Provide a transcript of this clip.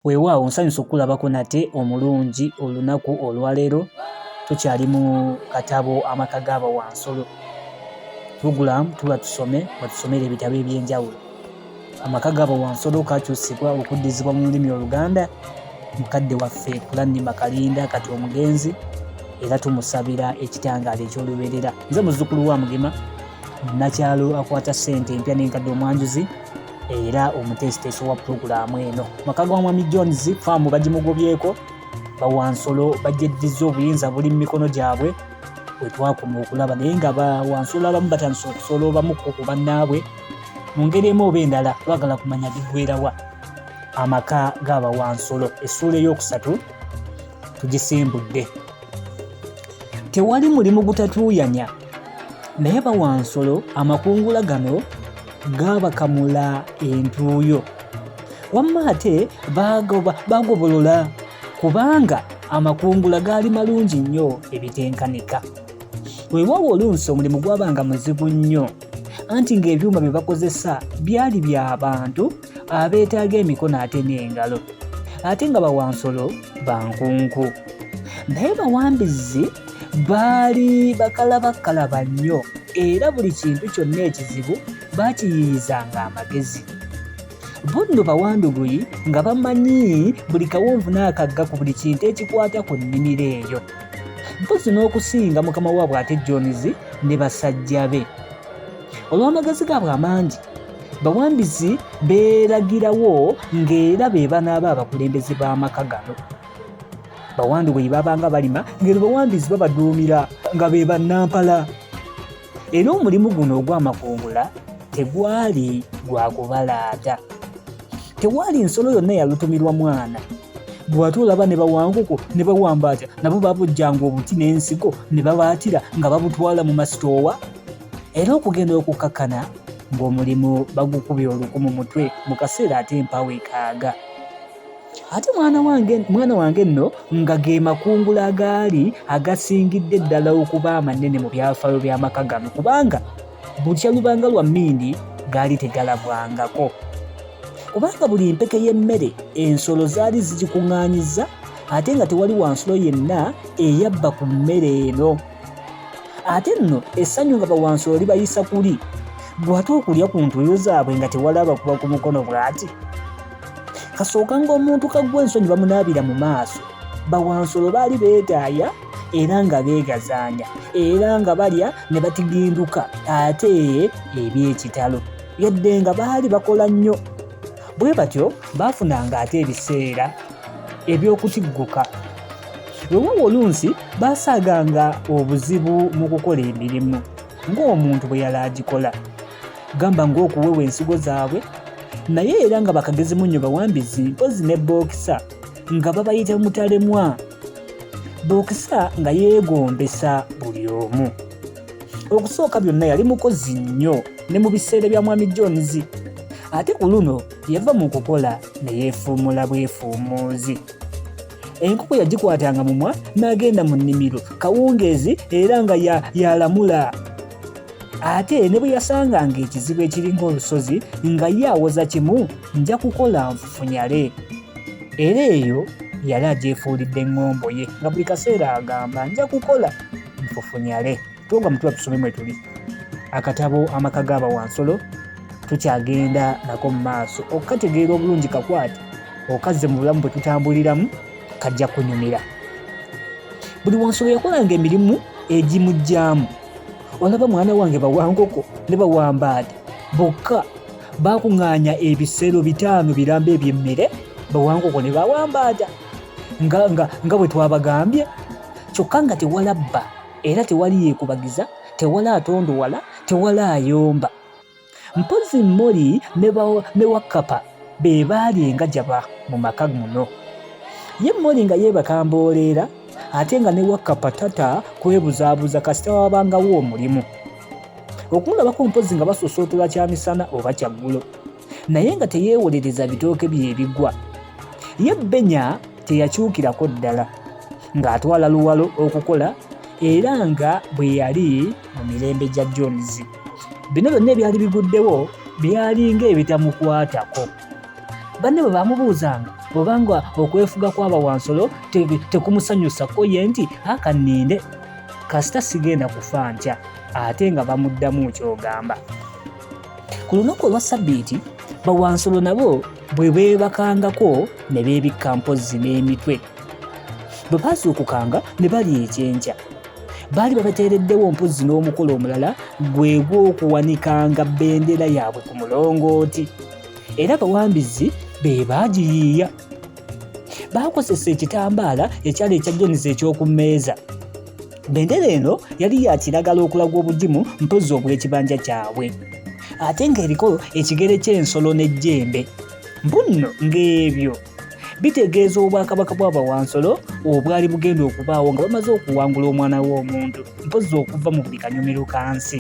Weewaawo nsanyusa okulabako nate omulungi olunaku olwaleero. Tukyali mu katabo amaka g'Abawansolo puroguramu tuba batusomera ebitabo eby'enjawulo. Amaka g'Abawansolo kakyusibwa okuddizibwa mu lulimi Oluganda mukadde waffe Kulanima Kalinda kati omugenzi, era tumusabira ekitangaala eky'olubeerera. Nze muzzukulu wa Mugema, Nakyalo akwata ssente empya n'enkadde omwanjuzi era omuteesiteesi wa puroguramu eno. Maka ga Mwami Jones faamu bagimugobyeko, Bawansolo bagyeddiza obuyinza buli mu mikono gyabwe bwe twakoma okulaba, naye nga Bawansolo abamu batandise okusoloobamuko ku bannaabwe mu ngeri emu oba endala twagala kumanya biggweerawa. Amaka g'Abawansolo essuula ey'okusatu tugisimbudde. Tewali mulimu gutatuuyanya, naye Bawansolo amakungula gano gaabakamula entuuyo, wamma ate bagobolola kubanga amakungula gaali malungi nnyo ebitenkanika. Weewaawo oluusi omulimu gwabanga muzibu nnyo, anti ng'ebyuma bye bakozesa byali by'abantu abeetaaga emikono ate n'engalo, ate nga Bawansolo bankunku. Naye bawambizi baali bakalaba nnyo, era buli kintu kyonna ekizibu baakiyiyizanga amagezi. Bo nno bawanduguyi nga bamanyi buli kawonvu n'akagga ku buli kintu ekikwata ku nnimiro eyo, mpozi n'okusinga mukama waabwe ate Jones ne basajja be. Olw'amagezi gaabwe amangi, bawambizi beeragirawo ng'era be banaaba abakulembeze b'amaka gano. Bawanduguyi babanga balima ng'ero bawambizi babaduumira nga be bannampala. Era omulimu guno ogw'amakungula tegwali gwa kubalaata. Tewaali nsolo yonna yalutumirwa mwana. Bw'ate olaba ne bawanguko ne bawambaata nabo babujjanga obuti n'ensigo ne babaatira nga babutwala mu masitoowa. Era okugenda okukakkana ng'omulimu bagukubye oluku mu mutwe mu kaseera ate empawo ekaaga. Ate mwana wange nno nga ge makungula agaali agasingidde ddala okuba amanene mu byafaayo by'amaka gano, kubanga butya lubanga lwa mmindi gaali tegalabwangako. Kubanga buli mpeke y'emmere ensolo zaali zigikuŋŋaanyizza, ate nga tewali wansolo yenna eyabba ku mmere eno. Ate nno essanyu nga Bawansolo libayisa kuli, bw'ate okulya ku ntuuyo zaabwe nga tewalaba kuba ku mukono bw'ati. Kasooka ng'omuntu kaggwa ensonyi bamunaabira mu maaso, Bawansolo baali beetaaya era nga beegazaanya, era nga balya ne batiginduka ate eby'ekitalo, yadde nga baali bakola nnyo. Bwe batyo baafunanga ate ebiseera eby'okutigguka. Weewaawo oluusi baasaaganga obuzibu mu kukola emirimu ng'omuntu bwe yali agikola, gamba ng'okuwewa ensigo zaabwe, naye era nga bakagezi munnyo bawambizi mpozi ne Bookisa nga babayita mutalemwa. Bookisa nga yeegombesa buli omu. Okusooka byonna yali mukozi nnyo ne mu biseera bya Mwami Jones, ate ku luno yava mu kukola ne yeefuumula bwefuumuuzi. Enkoko yagikwatanga mumwa n'agenda mu nnimiro kawungeezi era nga yalamula. Ate ne bwe yasanganga ekizibu ekiri ng'olusozi nga ye awoza kimu, nja kukola nfufunyale. Era eyo yali agyefuulidde eŋŋombo ye nga buli kaseera agamba nja kukola nfufunyale. Tuga mutuba tusome mwe tuli. Akatabo amaka g'Abawansolo tukyagenda nako mu maaso okukategeera obulungi kakwate, okazze mu bulamu bwe tutambuliramu kajja kunyumira. Buli wansolo yakolanga emirimu egimujjaamu. Olaba mwana wange Bawankoko ne Bawambaata bokka bakuŋŋaanya ebisero 5 biramba eby'emmere, Bawankoko ne Bawambaata nga bwe twabagambye, kyokka nga tewalabba era tewali yeekubagiza, tewala atondowala, tewala ayomba. Mpozi Mmoli ne Wakkapa be baali engajaba mu maka muno. Ye Mmoli nga yeebaka mboolera, ate nga ne Wakkapa tata kwebuzaabuza kasita wabangawo omulimu. Okumulabako mpozi nga basosootola kyamisana oba kyaggulo, naye nga teyeewolereza bitooke bye ebigwa. Ye Benya teyakyukirako ddala, ng'atwala luwalo okukola era nga bwe yali mu mirembe gya Jones. Bino byonna ebyali biguddewo byali ng'ebitamukwatako. Banne bwe bamubuuzanga obanga okwefuga kw'abawansolo tekumusanyusako ye nti akaninde kasita sigenda kufa ntya, ate nga bamuddamu kyogamba. Ku lunaku olwa Ssabbiiti bawansolo nabo bwe beebakangako ne beebikka mpozzi n'emitwe. Bwe baasuukukanga ne balya ekyenkya, baali babateereddewo mpozzi n'omukolo omulala gwe gw'okuwanikanga bbendera yaabwe ku mulongooti, era abawambizi be baagiyiiya. Baakozesa ekitambaala ekyali ekya Jones eky'oku mmeeza. Bbendera eno yali ya kiragala okulaga obugimu mpozzi obw'ekibanja kyabwe, ate ng'eriko ekigere ky'ensolo n'ejjembe. Mbuno ng'ebyo bitegeeza obwakabaka bw'abawansolo obwali bugenda okubaawo nga bamaze okuwangula omwana w'omuntu, mpozzi okuva mu buli kanyumirukansi.